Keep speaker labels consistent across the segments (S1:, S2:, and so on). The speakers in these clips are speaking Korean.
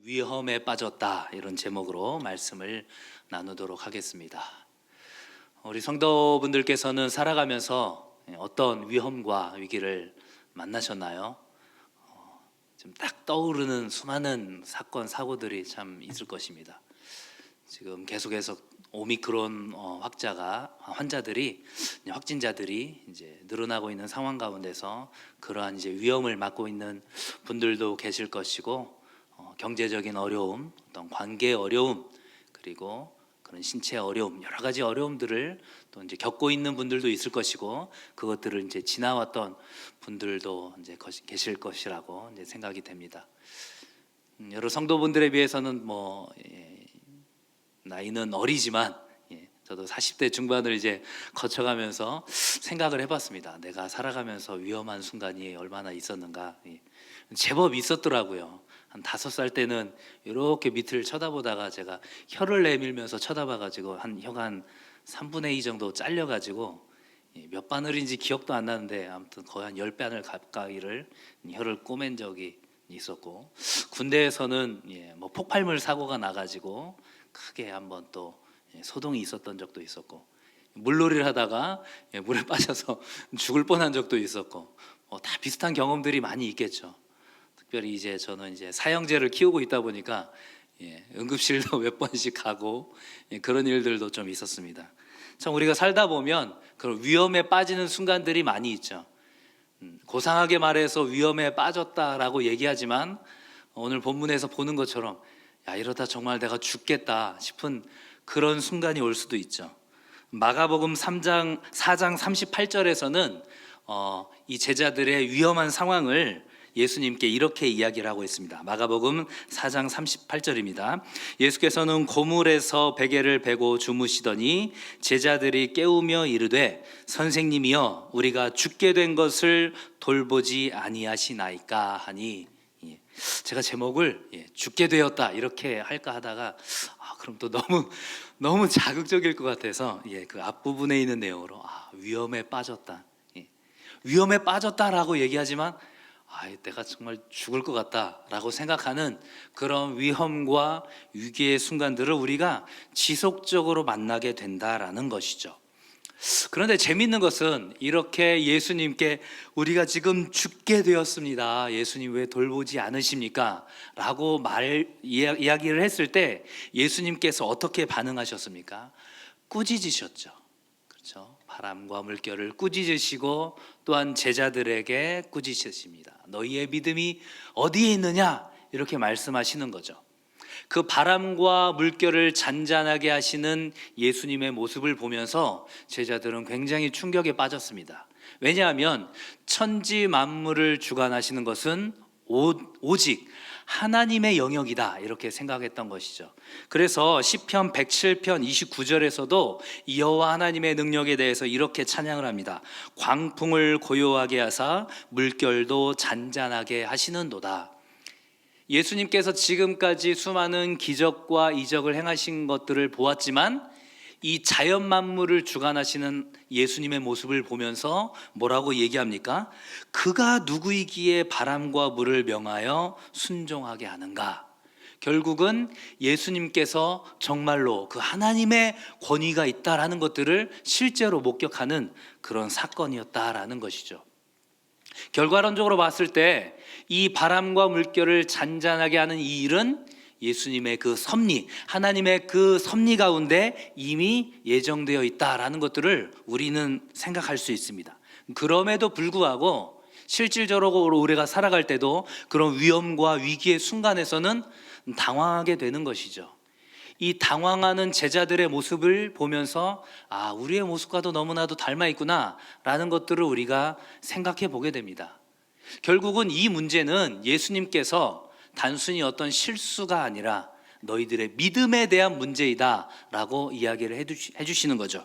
S1: 위험에 빠졌다, 이런 제목으로 말씀을 나누도록 하겠습니다. 우리 성도분들께서는 살아가면서 어떤 위험과 위기를 만나셨나요? 지금 딱 떠오르는 수많은 사건 사고들이 참 있을 것입니다. 지금 계속해서 오미크론 확진자들이 이제 늘어나고 있는 상황 가운데서 그러한 이제 위험을 맞고 있는 분들도 계실 것이고, 경제적인 어려움, 어떤 관계 어려움, 그리고 그런 신체 어려움, 여러 가지 어려움들을 또 이제 겪고 있는 분들도 있을 것이고, 그것들을 이제 지나왔던 분들도 이제 계실 것이라고 이제 생각이 됩니다. 여러 성도분들에 비해서는 나이는 어리지만, 저도 40대 중반을 이제 거쳐가면서 생각을 해봤습니다. 내가 살아가면서 위험한 순간이 얼마나 있었는가. 제법 있었더라고요. 한 5살 때는 이렇게 밑을 쳐다보다가 제가 혀를 내밀면서 쳐다봐가지고 혀가 한 3분의 2 정도 잘려가지고 몇 바늘인지 기억도 안 나는데, 아무튼 거의 한 10바늘 가까이를 혀를 꼬맨 적이 있었고, 군대에서는 폭발물 사고가 나가지고 크게 한번 또 소동이 있었던 적도 있었고, 물놀이를 하다가 물에 빠져서 죽을 뻔한 적도 있었고, 다 비슷한 경험들이 많이 있겠죠. 특별히 이제 저는 이제 사형제를 키우고 있다 보니까 응급실도 몇 번씩 가고 그런 일들도 좀 있었습니다. 참 우리가 살다 보면 그런 위험에 빠지는 순간들이 많이 있죠. 고상하게 말해서 위험에 빠졌다라고 얘기하지만, 오늘 본문에서 보는 것처럼 이러다 정말 내가 죽겠다 싶은 그런 순간이 올 수도 있죠. 마가복음 4장 38절에서는 이 제자들의 위험한 상황을 예수님께 이렇게 이야기를 하고 있습니다. 마가복음 4장 38절입니다. 예수께서는 고물에서 베개를 베고 주무시더니 제자들이 깨우며 이르되, 선생님이여, 우리가 죽게 된 것을 돌보지 아니하시나이까 하니. 제가 제목을 죽게 되었다 이렇게 할까 하다가 그럼 또 너무 자극적일 것 같아서 그 앞부분에 있는 내용으로 위험에 빠졌다. 위험에 빠졌다라고 얘기하지만 내가 정말 죽을 것 같다라고 생각하는 그런 위험과 위기의 순간들을 우리가 지속적으로 만나게 된다라는 것이죠. 그런데 재미있는 것은, 이렇게 예수님께 우리가 지금 죽게 되었습니다, 예수님 왜 돌보지 않으십니까? 라고 이야기를 했을 때 예수님께서 어떻게 반응하셨습니까? 꾸짖으셨죠. 그렇죠? 바람과 물결을 꾸짖으시고 또한 제자들에게 꾸짖으십니다. 너희의 믿음이 어디에 있느냐? 이렇게 말씀하시는 거죠. 그 바람과 물결을 잔잔하게 하시는 예수님의 모습을 보면서 제자들은 굉장히 충격에 빠졌습니다. 왜냐하면 천지 만물을 주관하시는 것은 오직 하나님의 영역이다, 이렇게 생각했던 것이죠. 그래서 시편 107편 29절에서도 여호와 하나님의 능력에 대해서 이렇게 찬양을 합니다. 광풍을 고요하게 하사 물결도 잔잔하게 하시는도다. 예수님께서 지금까지 수많은 기적과 이적을 행하신 것들을 보았지만, 이 자연 만물을 주관하시는 예수님의 모습을 보면서 뭐라고 얘기합니까? 그가 누구이기에 바람과 물을 명하여 순종하게 하는가? 결국은 예수님께서 정말로 그 하나님의 권위가 있다라는 것들을 실제로 목격하는 그런 사건이었다라는 것이죠. 결과론적으로 봤을 때 이 바람과 물결을 잔잔하게 하는 이 일은 예수님의 그 섭리, 하나님의 그 섭리 가운데 이미 예정되어 있다라는 것들을 우리는 생각할 수 있습니다. 그럼에도 불구하고 실질적으로 우리가 살아갈 때도 그런 위험과 위기의 순간에서는 당황하게 되는 것이죠. 이 당황하는 제자들의 모습을 보면서 우리의 모습과도 너무나도 닮아 있구나 라는 것들을 우리가 생각해 보게 됩니다. 결국은 이 문제는 예수님께서 단순히 어떤 실수가 아니라 너희들의 믿음에 대한 문제이다 라고 이야기를 해주시는 거죠.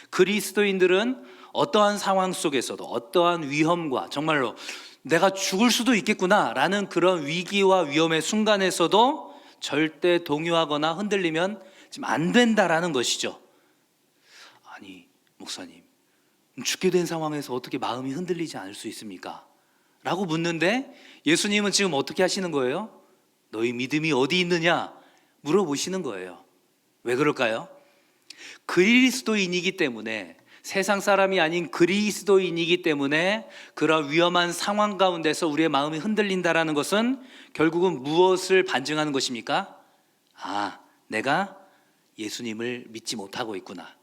S1: 그리스도인들은 어떠한 상황 속에서도, 어떠한 위험과 정말로 내가 죽을 수도 있겠구나 라는 그런 위기와 위험의 순간에서도 절대 동요하거나 흔들리면 지금 안 된다라는 것이죠. 아니 목사님, 죽게 된 상황에서 어떻게 마음이 흔들리지 않을 수 있습니까? 라고 묻는데 예수님은 지금 어떻게 하시는 거예요? 너희 믿음이 어디 있느냐 물어보시는 거예요. 왜 그럴까요? 그리스도인이기 때문에, 세상 사람이 아닌 그리스도인이기 때문에 그런 위험한 상황 가운데서 우리의 마음이 흔들린다라는 것은 결국은 무엇을 반증하는 것입니까? 내가 예수님을 믿지 못하고 있구나.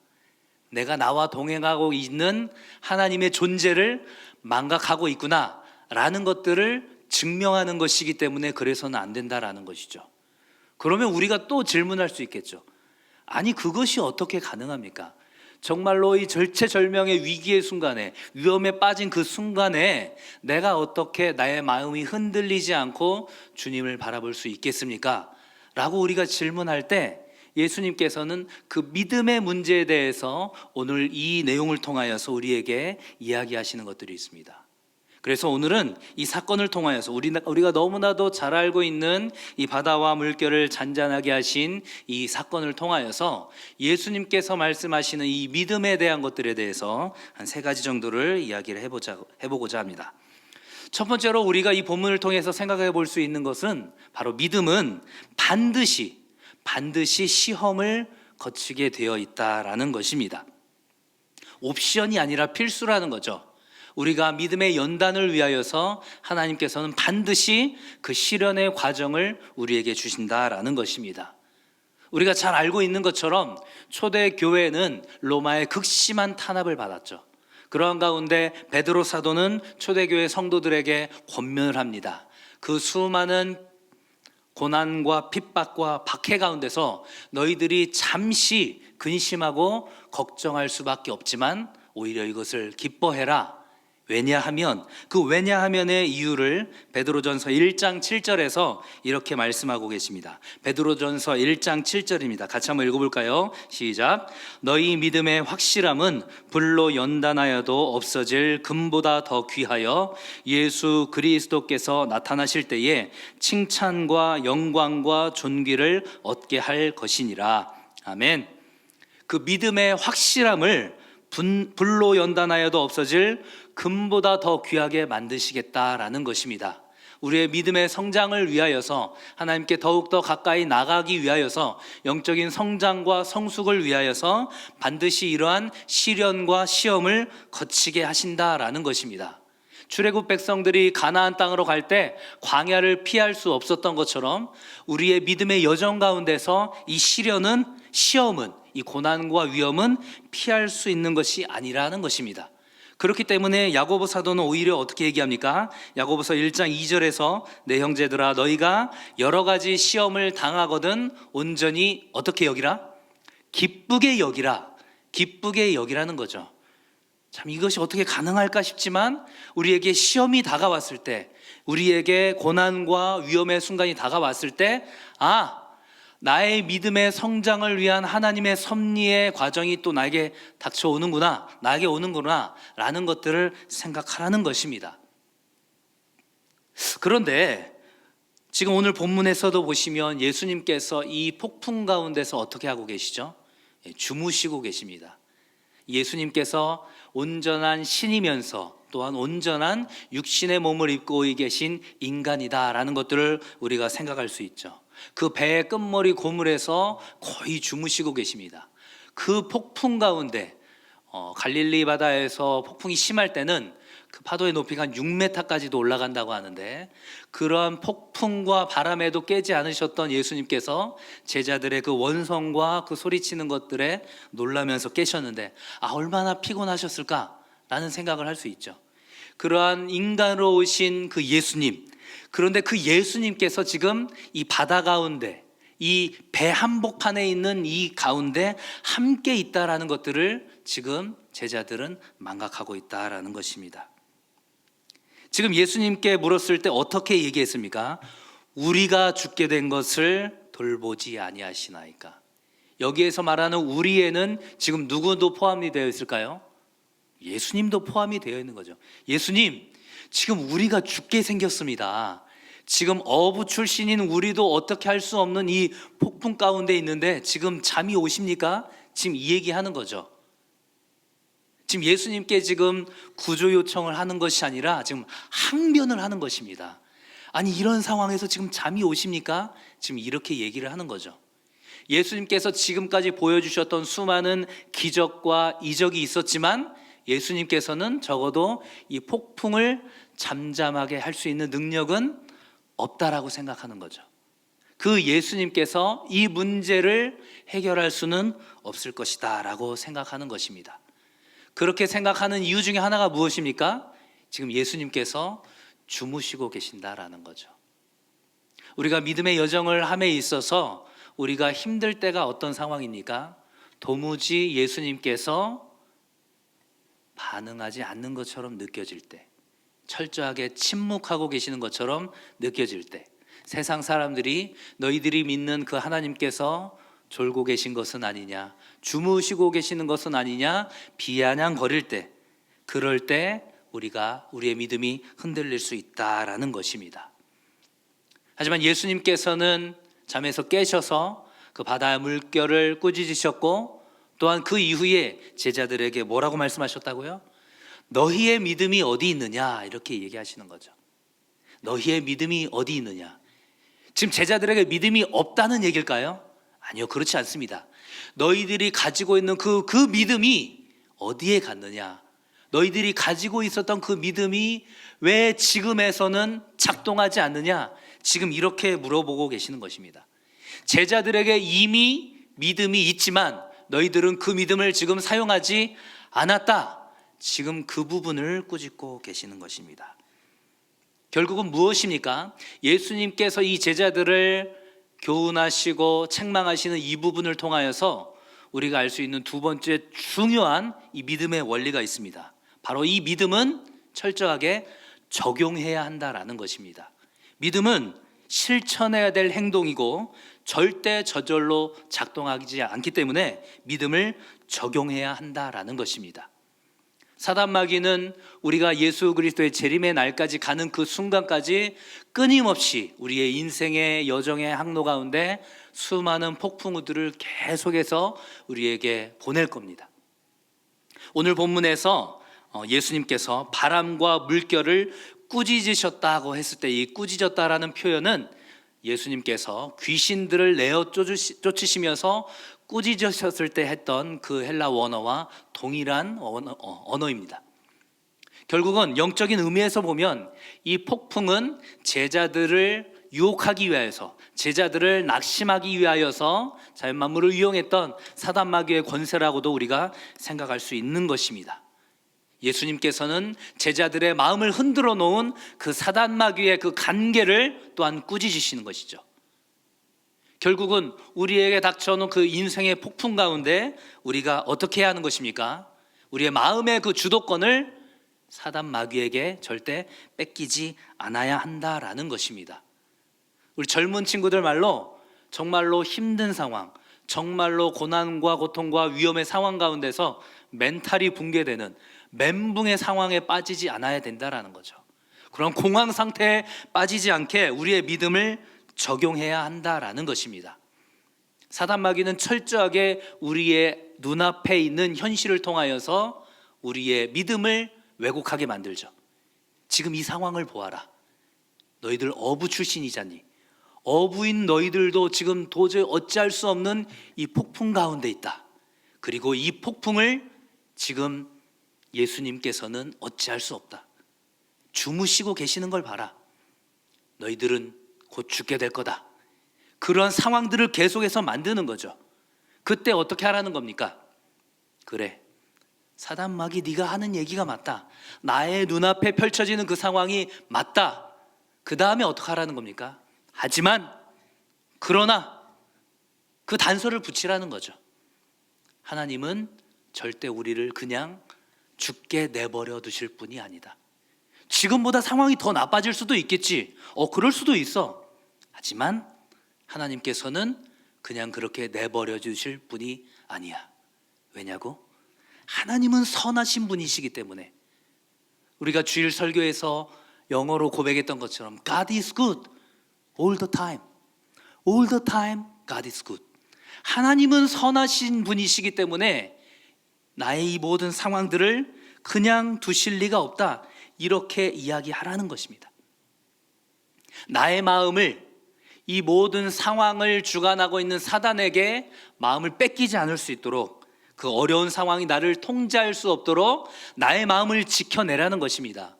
S1: 내가 나와 동행하고 있는 하나님의 존재를 망각하고 있구나 라는 것들을 증명하는 것이기 때문에 그래서는 안 된다라는 것이죠. 그러면 우리가 또 질문할 수 있겠죠. 아니, 그것이 어떻게 가능합니까? 정말로 이 절체절명의 위기의 순간에, 위험에 빠진 그 순간에 내가 어떻게 나의 마음이 흔들리지 않고 주님을 바라볼 수 있겠습니까? 라고 우리가 질문할 때 예수님께서는 그 믿음의 문제에 대해서 오늘 이 내용을 통하여서 우리에게 이야기하시는 것들이 있습니다. 그래서 오늘은 이 사건을 통하여서 우리가 너무나도 잘 알고 있는 이 바다와 물결을 잔잔하게 하신 이 사건을 통하여서 예수님께서 말씀하시는 이 믿음에 대한 것들에 대해서 한 3가지 정도를 이야기를 해보고자 합니다. 첫 번째로 우리가 이 본문을 통해서 생각해 볼 수 있는 것은 바로 믿음은 반드시 시험을 거치게 되어 있다라는 것입니다. 옵션이 아니라 필수라는 거죠. 우리가 믿음의 연단을 위하여서 하나님께서는 반드시 그 시련의 과정을 우리에게 주신다라는 것입니다. 우리가 잘 알고 있는 것처럼 초대 교회는 로마의 극심한 탄압을 받았죠. 그러한 가운데 베드로 사도는 초대교회 성도들에게 권면을 합니다. 그 수많은 고난과 핍박과 박해 가운데서 너희들이 잠시 근심하고 걱정할 수밖에 없지만 오히려 이것을 기뻐해라. 왜냐하면의 이유를 베드로전서 1장 7절에서 이렇게 말씀하고 계십니다. 베드로전서 1장 7절입니다. 같이 한번 읽어볼까요? 시작. 너희 믿음의 확실함은 불로 연단하여도 없어질 금보다 더 귀하여 예수 그리스도께서 나타나실 때에 칭찬과 영광과 존귀를 얻게 할 것이니라. 아멘. 그 믿음의 확실함을 불로 연단하여도 없어질 금보다 더 귀하게 만드시겠다라는 것입니다. 우리의 믿음의 성장을 위하여서, 하나님께 더욱더 가까이 나가기 위하여서, 영적인 성장과 성숙을 위하여서 반드시 이러한 시련과 시험을 거치게 하신다라는 것입니다. 출애굽 백성들이 가나안 땅으로 갈 때 광야를 피할 수 없었던 것처럼 우리의 믿음의 여정 가운데서 이 시험은, 이 고난과 위험은 피할 수 있는 것이 아니라는 것입니다. 그렇기 때문에 야고보 사도는 오히려 어떻게 얘기합니까? 야고보서 1장 2절에서 내 형제들아 너희가 여러 가지 시험을 당하거든 온전히 어떻게 여기라? 기쁘게 여기라는 거죠. 참 이것이 어떻게 가능할까 싶지만 우리에게 시험이 다가왔을 때, 우리에게 고난과 위험의 순간이 다가왔을 때 나의 믿음의 성장을 위한 하나님의 섭리의 과정이 또 나에게 나에게 오는구나 라는 것들을 생각하라는 것입니다. 그런데 지금 오늘 본문에서도 보시면 예수님께서 이 폭풍 가운데서 어떻게 하고 계시죠? 주무시고 계십니다. 예수님께서 온전한 신이면서 또한 온전한 육신의 몸을 입고 계신 인간이다라는 것들을 우리가 생각할 수 있죠. 그 배의 끝머리 고물에서 거의 주무시고 계십니다. 그 폭풍 가운데 갈릴리 바다에서 폭풍이 심할 때는 그 파도의 높이가 한 6m까지도 올라간다고 하는데, 그러한 폭풍과 바람에도 깨지 않으셨던 예수님께서 제자들의 그 원성과 그 소리치는 것들에 놀라면서 깨셨는데 얼마나 피곤하셨을까라는 생각을 할 수 있죠. 그러한 인간으로 오신 그 예수님, 그런데 그 예수님께서 지금 이 바다 가운데, 이 배 한복판에 있는 이 가운데 함께 있다라는 것들을 지금 제자들은 망각하고 있다라는 것입니다. 지금 예수님께 물었을 때 어떻게 얘기했습니까? 우리가 죽게 된 것을 돌보지 아니하시나이까. 여기에서 말하는 우리에는 지금 누구도 포함이 되어 있을까요? 예수님도 포함이 되어 있는 거죠. 예수님, 지금 우리가 죽게 생겼습니다. 지금 어부 출신인 우리도 어떻게 할 수 없는 이 폭풍 가운데 있는데 지금 잠이 오십니까? 지금 이 얘기하는 거죠. 지금 예수님께 지금 구조 요청을 하는 것이 아니라 지금 항변을 하는 것입니다. 아니 이런 상황에서 지금 잠이 오십니까? 지금 이렇게 얘기를 하는 거죠. 예수님께서 지금까지 보여주셨던 수많은 기적과 이적이 있었지만 예수님께서는 적어도 이 폭풍을 잠잠하게 할 수 있는 능력은 없다라고 생각하는 거죠. 그 예수님께서 이 문제를 해결할 수는 없을 것이다 라고 생각하는 것입니다. 그렇게 생각하는 이유 중에 하나가 무엇입니까? 지금 예수님께서 주무시고 계신다라는 거죠. 우리가 믿음의 여정을 함에 있어서 우리가 힘들 때가 어떤 상황입니까? 도무지 예수님께서 반응하지 않는 것처럼 느껴질 때, 철저하게 침묵하고 계시는 것처럼 느껴질 때, 세상 사람들이 너희들이 믿는 그 하나님께서 졸고 계신 것은 아니냐, 주무시고 계시는 것은 아니냐 비아냥거릴 때, 그럴 때 우리의 믿음이 흔들릴 수 있다라는 것입니다. 하지만 예수님께서는 잠에서 깨셔서 그 바다의 물결을 꾸짖으셨고, 또한 그 이후에 제자들에게 뭐라고 말씀하셨다고요? 너희의 믿음이 어디 있느냐, 이렇게 얘기하시는 거죠. 너희의 믿음이 어디 있느냐. 지금 제자들에게 믿음이 없다는 얘기일까요? 아니요, 그렇지 않습니다. 너희들이 가지고 있는 그 믿음이 어디에 갔느냐, 너희들이 가지고 있었던 그 믿음이 왜 지금에서는 작동하지 않느냐, 지금 이렇게 물어보고 계시는 것입니다. 제자들에게 이미 믿음이 있지만 너희들은 그 믿음을 지금 사용하지 않았다, 지금 그 부분을 꾸짖고 계시는 것입니다. 결국은 무엇입니까? 예수님께서 이 제자들을 교훈하시고 책망하시는 이 부분을 통하여서 우리가 알 수 있는 두 번째 중요한 이 믿음의 원리가 있습니다. 바로 이 믿음은 철저하게 적용해야 한다라는 것입니다. 믿음은 실천해야 될 행동이고 절대 저절로 작동하지 않기 때문에 믿음을 적용해야 한다라는 것입니다. 사단마귀는 우리가 예수 그리스도의 재림의 날까지 가는 그 순간까지 끊임없이 우리의 인생의 여정의 항로 가운데 수많은 폭풍우들을 계속해서 우리에게 보낼 겁니다. 오늘 본문에서 예수님께서 바람과 물결을 꾸짖으셨다고 했을 때, 이 꾸짖었다라는 표현은 예수님께서 귀신들을 내어 쫓으시면서 꾸짖으셨을 때 했던 그 헬라 원어와 동일한 언어입니다. 결국은 영적인 의미에서 보면 이 폭풍은 제자들을 유혹하기 위하여서, 제자들을 낙심하기 위하여서 자연만물을 이용했던 사단마귀의 권세라고도 우리가 생각할 수 있는 것입니다. 예수님께서는 제자들의 마음을 흔들어 놓은 그 사단마귀의 그 간계를 또한 꾸짖으시는 것이죠. 결국은 우리에게 닥쳐오는 그 인생의 폭풍 가운데 우리가 어떻게 해야 하는 것입니까? 우리의 마음의 그 주도권을 사단마귀에게 절대 뺏기지 않아야 한다라는 것입니다. 우리 젊은 친구들 말로 정말로 힘든 상황, 정말로 고난과 고통과 위험의 상황 가운데서 멘탈이 붕괴되는 멘붕의 상황에 빠지지 않아야 된다라는 거죠. 그런 공황 상태에 빠지지 않게 우리의 믿음을 적용해야 한다라는 것입니다. 사단마귀는 철저하게 우리의 눈앞에 있는 현실을 통하여서 우리의 믿음을 왜곡하게 만들죠. 지금 이 상황을 보아라. 너희들 어부 출신이잖니. 어부인 너희들도 지금 도저히 어찌할 수 없는 이 폭풍 가운데 있다. 그리고 이 폭풍을 지금 예수님께서는 어찌할 수 없다. 주무시고 계시는 걸 봐라. 너희들은 곧 죽게 될 거다. 그런 상황들을 계속해서 만드는 거죠. 그때 어떻게 하라는 겁니까? 그래, 사단마귀 네가 하는 얘기가 맞다. 나의 눈앞에 펼쳐지는 그 상황이 맞다. 그 다음에 어떻게 하라는 겁니까? 하지만 그러나 그 단서를 붙이라는 거죠. 하나님은 절대 우리를 그냥 죽게 내버려 두실 분이 아니다. 지금보다 상황이 더 나빠질 수도 있겠지. 그럴 수도 있어. 하지만 하나님께서는 그냥 그렇게 내버려 두실 분이 아니야. 왜냐고? 하나님은 선하신 분이시기 때문에. 우리가 주일 설교에서 영어로 고백했던 것처럼 God is good all the time. All the time God is good. 하나님은 선하신 분이시기 때문에 나의 이 모든 상황들을 그냥 두실 리가 없다. 이렇게 이야기하라는 것입니다. 나의 마음을, 이 모든 상황을 주관하고 있는 사단에게 마음을 뺏기지 않을 수 있도록, 그 어려운 상황이 나를 통제할 수 없도록 나의 마음을 지켜내라는 것입니다.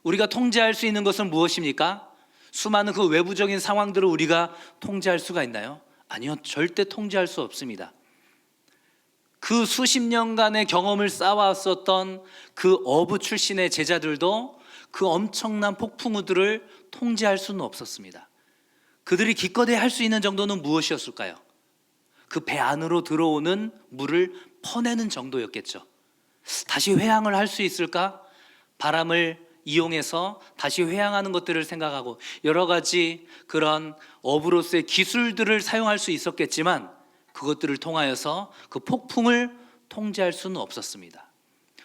S1: 우리가 통제할 수 있는 것은 무엇입니까? 수많은 그 외부적인 상황들을 우리가 통제할 수가 있나요? 아니요, 절대 통제할 수 없습니다. 그 수십 년간의 경험을 쌓아왔었던 그 어부 출신의 제자들도 그 엄청난 폭풍우들을 통제할 수는 없었습니다. 그들이 기껏해 할 수 있는 정도는 무엇이었을까요? 그 배 안으로 들어오는 물을 퍼내는 정도였겠죠. 다시 회항을 할 수 있을까? 바람을 이용해서 다시 회항하는 것들을 생각하고 여러 가지 그런 어부로서의 기술들을 사용할 수 있었겠지만 그것들을 통하여서 그 폭풍을 통제할 수는 없었습니다.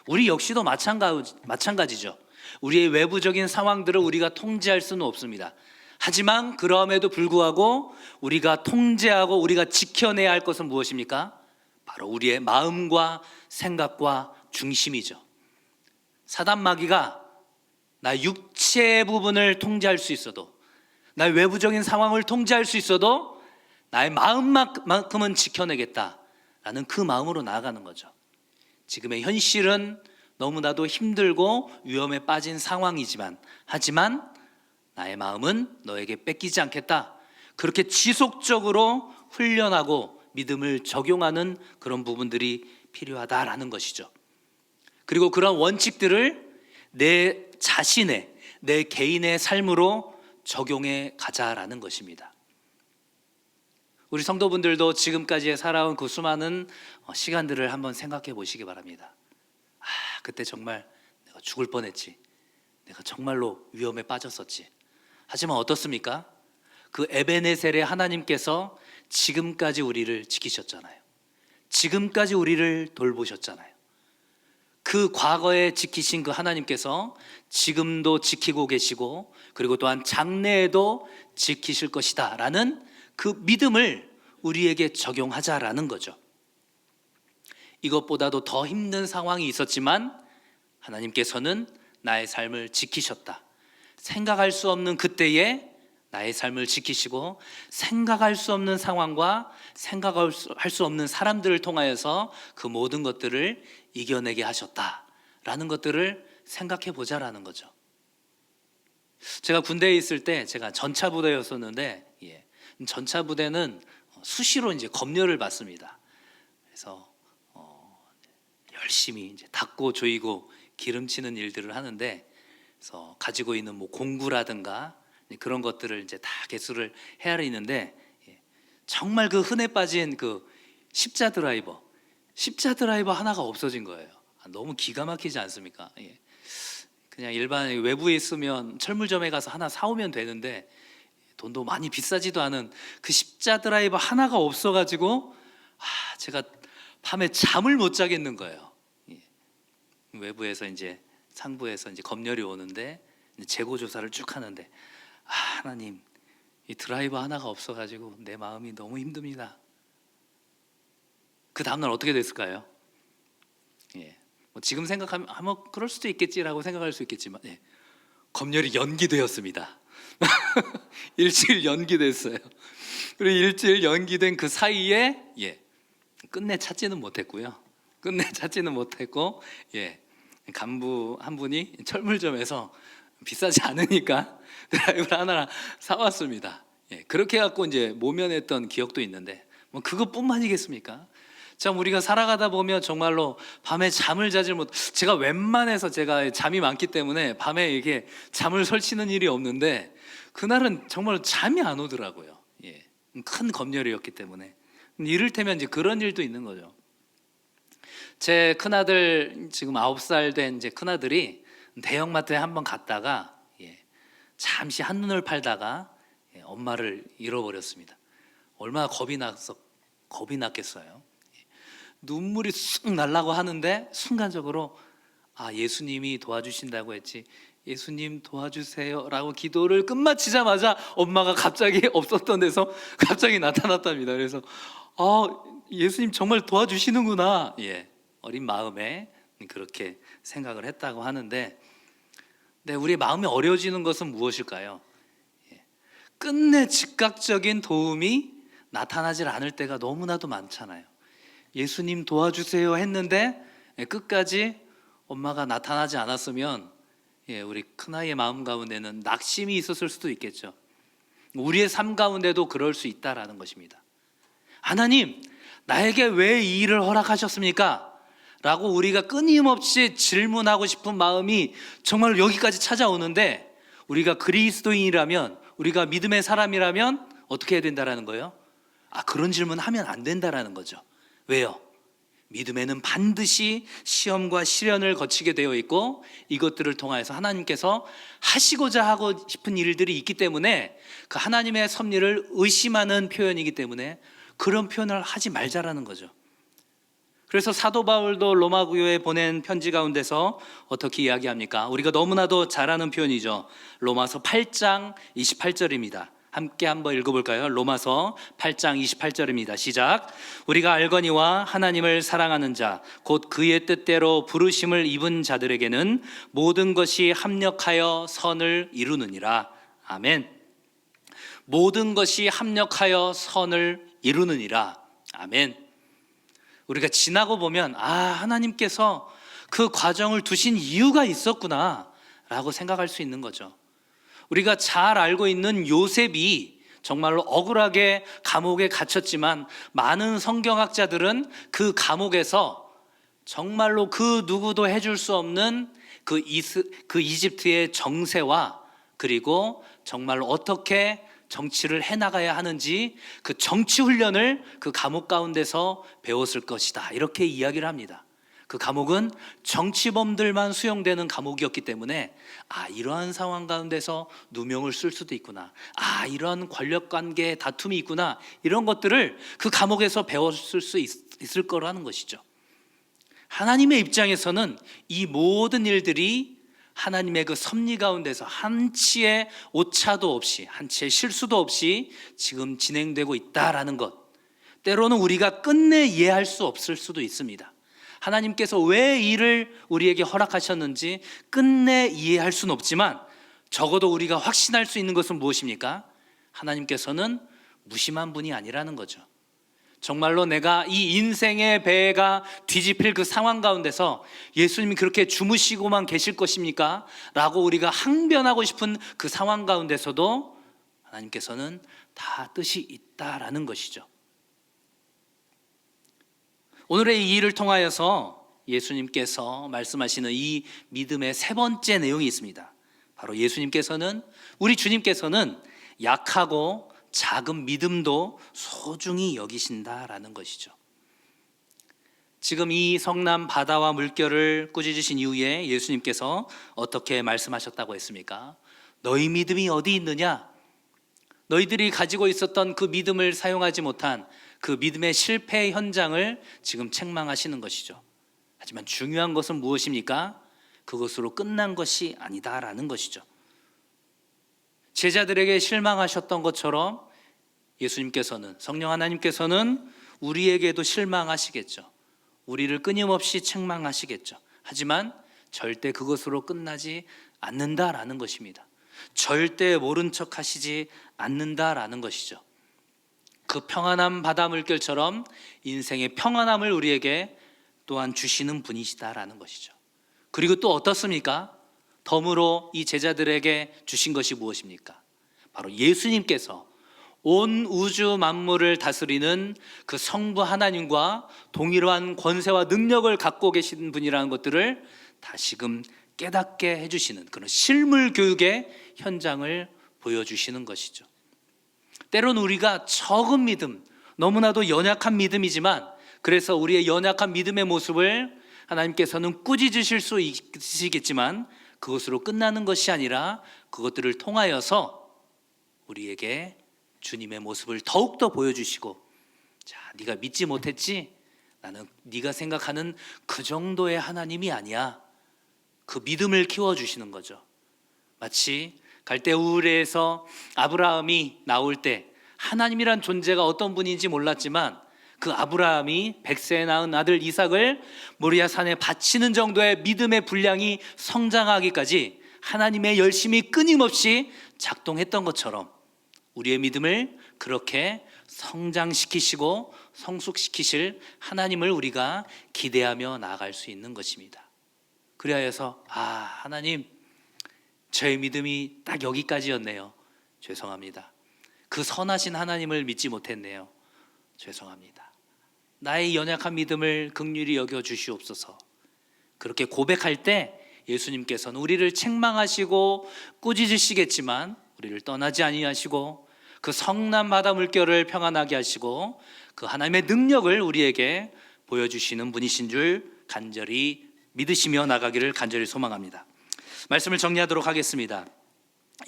S1: 우리 역시도 마찬가지죠. 우리의 외부적인 상황들을 우리가 통제할 수는 없습니다. 하지만 그럼에도 불구하고 우리가 통제하고 우리가 지켜내야 할 것은 무엇입니까? 바로 우리의 마음과 생각과 중심이죠. 사단 마귀가 나 육체의 부분을 통제할 수 있어도, 나의 외부적인 상황을 통제할 수 있어도 나의 마음만큼은 지켜내겠다라는 그 마음으로 나아가는 거죠. 지금의 현실은 너무나도 힘들고 위험에 빠진 상황이지만, 하지만 나의 마음은 너에게 뺏기지 않겠다. 그렇게 지속적으로 훈련하고 믿음을 적용하는 그런 부분들이 필요하다라는 것이죠. 그리고 그런 원칙들을 내 자신의, 내 개인의 삶으로 적용해 가자라는 것입니다. 우리 성도분들도 지금까지 살아온 그 수많은 시간들을 한번 생각해 보시기 바랍니다. 그때 정말 내가 죽을 뻔했지. 내가 정말로 위험에 빠졌었지. 하지만 어떻습니까? 그 에베네셀의 하나님께서 지금까지 우리를 지키셨잖아요. 지금까지 우리를 돌보셨잖아요. 그 과거에 지키신 그 하나님께서 지금도 지키고 계시고, 그리고 또한 장래에도 지키실 것이다 라는 그 믿음을 우리에게 적용하자라는 거죠. 이것보다도 더 힘든 상황이 있었지만 하나님께서는 나의 삶을 지키셨다. 생각할 수 없는 그때에 나의 삶을 지키시고, 생각할 수 없는 상황과 생각할 수 없는 사람들을 통하여서 그 모든 것들을 이겨내게 하셨다라는 것들을 생각해 보자라는 거죠. 제가 군대에 있을 때 제가 전차부대였었는데, 전차부대는 수시로 이제 검열을 받습니다. 그래서 열심히 이제 닦고 조이고 기름치는 일들을 하는데, 그래서 가지고 있는 뭐 공구라든가 그런 것들을 이제 다 개수를 헤아리는데, 정말 그 흔해 빠진 그 십자 드라이버 하나가 없어진 거예요. 너무 기가 막히지 않습니까? 그냥 일반 외부에 있으면 철물점에 가서 하나 사오면 되는데, 돈도 많이 비싸지도 않은 그 십자 드라이버 하나가 없어가지고 제가 밤에 잠을 못 자겠는 거예요. 외부에서 이제 상부에서 이제 검열이 오는데 재고 조사를 쭉 하는데, 하나님, 이 드라이버 하나가 없어가지고 내 마음이 너무 힘듭니다. 그 다음날 어떻게 됐을까요? 뭐 지금 생각하면 뭐 그럴 수도 있겠지라고 생각할 수 있겠지만, 검열이 연기되었습니다. 일주일 연기됐어요. 그리고 일주일 연기된 그 사이에 끝내 찾지는 못했고요. 간부 한 분이 철물점에서 비싸지 않으니까 드라이브를 하나 사왔습니다. 그렇게 해갖고 이제 모면했던 기억도 있는데, 뭐 그것뿐만이겠습니까? 참 우리가 살아가다 보면 정말로 밤에 잠을 자질 못. 제가 웬만해서 제가 잠이 많기 때문에 밤에 이게 잠을 설치는 일이 없는데, 그날은 정말 잠이 안 오더라고요. 큰 검열이었기 때문에. 이를테면 이제 그런 일도 있는 거죠. 제 큰아들, 지금 9살 된 이제 큰아들이 대형마트에 한번 갔다가 잠시 한눈을 팔다가 엄마를 잃어버렸습니다. 얼마나 겁이 났겠어요. 눈물이 쑥 날라고 하는데 순간적으로 예수님이 도와주신다고 했지, 예수님 도와주세요 라고 기도를 끝마치자마자 엄마가 갑자기 없었던 데서 갑자기 나타났답니다. 그래서 예수님 정말 도와주시는구나, 어린 마음에 그렇게 생각을 했다고 하는데, 우리의 마음이 어려워지는 것은 무엇일까요? 끝내 즉각적인 도움이 나타나질 않을 때가 너무나도 많잖아요. 예수님 도와주세요 했는데 끝까지 엄마가 나타나지 않았으면 우리 큰아이의 마음 가운데는 낙심이 있었을 수도 있겠죠. 우리의 삶 가운데도 그럴 수 있다라는 것입니다. 하나님, 나에게 왜 이 일을 허락하셨습니까? 라고 우리가 끊임없이 질문하고 싶은 마음이 정말 여기까지 찾아오는데, 우리가 그리스도인이라면, 우리가 믿음의 사람이라면 어떻게 해야 된다라는 거예요? 그런 질문 하면 안 된다라는 거죠. 왜요? 믿음에는 반드시 시험과 시련을 거치게 되어 있고, 이것들을 통하여서 하나님께서 하시고자 하고 싶은 일들이 있기 때문에, 그 하나님의 섭리를 의심하는 표현이기 때문에 그런 표현을 하지 말자라는 거죠. 그래서 사도 바울도 로마 교회에 보낸 편지 가운데서 어떻게 이야기합니까? 우리가 너무나도 잘 아는 표현이죠. 로마서 8장 28절입니다. 함께 한번 읽어볼까요? 로마서 8장 28절입니다. 시작. 우리가 알거니와 하나님을 사랑하는 자, 곧 그의 뜻대로 부르심을 입은 자들에게는 모든 것이 합력하여 선을 이루느니라. 아멘. 모든 것이 합력하여 선을 이루느니라. 아멘. 우리가 지나고 보면 하나님께서 그 과정을 두신 이유가 있었구나 라고 생각할 수 있는 거죠. 우리가 잘 알고 있는 요셉이 정말로 억울하게 감옥에 갇혔지만, 많은 성경학자들은 그 감옥에서 정말로 그 누구도 해줄 수 없는 그 이집트의 정세와, 그리고 정말로 어떻게 정치를 해나가야 하는지 그 정치 훈련을 그 감옥 가운데서 배웠을 것이다, 이렇게 이야기를 합니다. 그 감옥은 정치범들만 수용되는 감옥이었기 때문에 이러한 상황 가운데서 누명을 쓸 수도 있구나, 이러한 권력관계의 다툼이 있구나, 이런 것들을 그 감옥에서 배웠을 수 있을 거라는 것이죠. 하나님의 입장에서는 이 모든 일들이 하나님의 그 섭리 가운데서 한치의 오차도 없이, 한치의 실수도 없이 지금 진행되고 있다라는 것, 때로는 우리가 끝내 이해할 수 없을 수도 있습니다. 하나님께서 왜 이를 우리에게 허락하셨는지 끝내 이해할 수는 없지만, 적어도 우리가 확신할 수 있는 것은 무엇입니까? 하나님께서는 무심한 분이 아니라는 거죠. 정말로 내가 이 인생의 배가 뒤집힐 그 상황 가운데서 예수님이 그렇게 주무시고만 계실 것입니까? 라고 우리가 항변하고 싶은 그 상황 가운데서도 하나님께서는 다 뜻이 있다라는 것이죠. 오늘의 이 일을 통하여서 예수님께서 말씀하시는 이 믿음의 세 번째 내용이 있습니다. 바로 예수님께서는, 우리 주님께서는 약하고 작은 믿음도 소중히 여기신다라는 것이죠. 지금 이 성남 바다와 물결을 꾸짖으신 이후에 예수님께서 어떻게 말씀하셨다고 했습니까? 너희 믿음이 어디 있느냐? 너희들이 가지고 있었던 그 믿음을 사용하지 못한 그 믿음의 실패 현장을 지금 책망하시는 것이죠. 하지만 중요한 것은 무엇입니까? 그것으로 끝난 것이 아니다라는 것이죠. 제자들에게 실망하셨던 것처럼 예수님께서는, 성령 하나님께서는 우리에게도 실망하시겠죠. 우리를 끊임없이 책망하시겠죠. 하지만 절대 그것으로 끝나지 않는다라는 것입니다. 절대 모른 척 하시지 않는다라는 것이죠. 그 평안한 바다 물결처럼 인생의 평안함을 우리에게 또한 주시는 분이시다라는 것이죠. 그리고 또 어떻습니까? 덤으로 이 제자들에게 주신 것이 무엇입니까? 바로 예수님께서 온 우주 만물을 다스리는 그 성부 하나님과 동일한 권세와 능력을 갖고 계신 분이라는 것들을 다시금 깨닫게 해주시는 그런 실물 교육의 현장을 보여주시는 것이죠. 때로는 우리가 적은 믿음, 너무나도 연약한 믿음이지만, 그래서 우리의 연약한 믿음의 모습을 하나님께서는 꾸짖으실 수 있으시겠지만, 그것으로 끝나는 것이 아니라 그것들을 통하여서 우리에게 주님의 모습을 더욱더 보여주시고, 자, 네가 믿지 못했지? 나는 네가 생각하는 그 정도의 하나님이 아니야. 그 믿음을 키워주시는 거죠. 마치 갈대우르에서 아브라함이 나올 때 하나님이란 존재가 어떤 분인지 몰랐지만, 그 아브라함이 100세에 낳은 아들 이삭을 모리아 산에 바치는 정도의 믿음의 분량이 성장하기까지 하나님의 열심이 끊임없이 작동했던 것처럼, 우리의 믿음을 그렇게 성장시키시고 성숙시키실 하나님을 우리가 기대하며 나아갈 수 있는 것입니다. 그래야 해서 하나님, 저의 믿음이 딱 여기까지였네요. 죄송합니다. 그 선하신 하나님을 믿지 못했네요. 죄송합니다. 나의 연약한 믿음을 긍휼히 여겨 주시옵소서. 그렇게 고백할 때 예수님께서는 우리를 책망하시고 꾸짖으시겠지만 우리를 떠나지 아니하시고 그 성난 바다 물결을 평안하게 하시고 그 하나님의 능력을 우리에게 보여주시는 분이신 줄 간절히 믿으시며 나가기를 간절히 소망합니다. 말씀을 정리하도록 하겠습니다.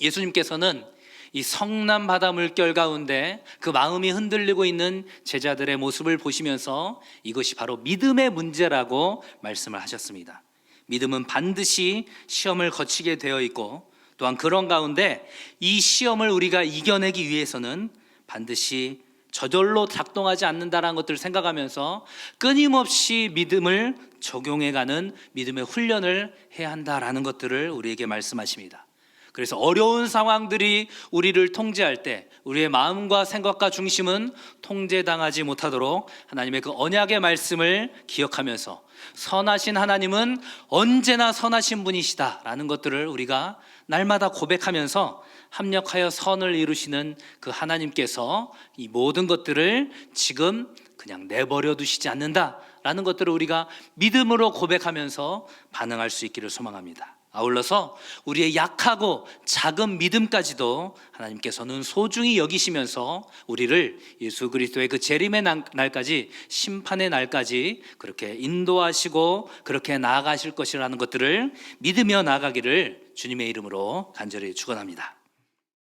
S1: 예수님께서는 이 성난 바다 물결 가운데 그 마음이 흔들리고 있는 제자들의 모습을 보시면서 이것이 바로 믿음의 문제라고 말씀을 하셨습니다. 믿음은 반드시 시험을 거치게 되어 있고 또한 그런 가운데 이 시험을 우리가 이겨내기 위해서는 반드시 저절로 작동하지 않는다라는 것들을 생각하면서 끊임없이 믿음을 적용해가는 믿음의 훈련을 해야 한다라는 것들을 우리에게 말씀하십니다. 그래서 어려운 상황들이 우리를 통제할 때 우리의 마음과 생각과 중심은 통제당하지 못하도록 하나님의 그 언약의 말씀을 기억하면서 선하신 하나님은 언제나 선하신 분이시다라는 것들을 우리가 날마다 고백하면서 합력하여 선을 이루시는 그 하나님께서 이 모든 것들을 지금 그냥 내버려 두시지 않는다라는 것들을 우리가 믿음으로 고백하면서 반응할 수 있기를 소망합니다. 아울러서 우리의 약하고 작은 믿음까지도 하나님께서는 소중히 여기시면서 우리를 예수 그리스도의 그 재림의 날까지, 심판의 날까지 그렇게 인도하시고 그렇게 나아가실 것이라는 것들을 믿으며 나아가기를 주님의 이름으로 간절히 축원합니다.